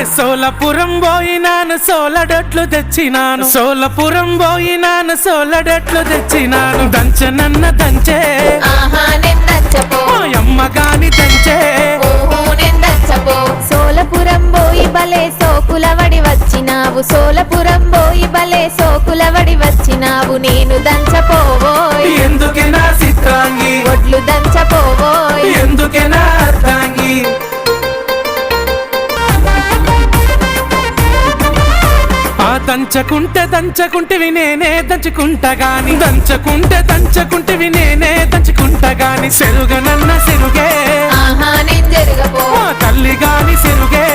సోలపురం పోయినాను సోలడట్లు తెచ్చినాను సోలపురం పోయినాను సోలడట్లు తెచ్చినాను దంచనన్న దంచే అమ్మ గాని దంచే సోలపురం పోయి బలే సోకులవడి వచ్చినావు సోలపురం పోయి బలే సోకులవడి వచ్చినావు నేను దంచపోవోయ్ ఎందుకే నా సిత్రాంగి ఒడ్లు దంచపోవోయ్ ఎందుకే నా అర్థాంగి దంచకుంటేవి నేనే దంచుకుంటా గాని దంచకుంటేవి నేనే దంచుకుంటా గాని సెరుగనన్న సెరుగే నేను జరగపో తల్లి గాని సెరుగే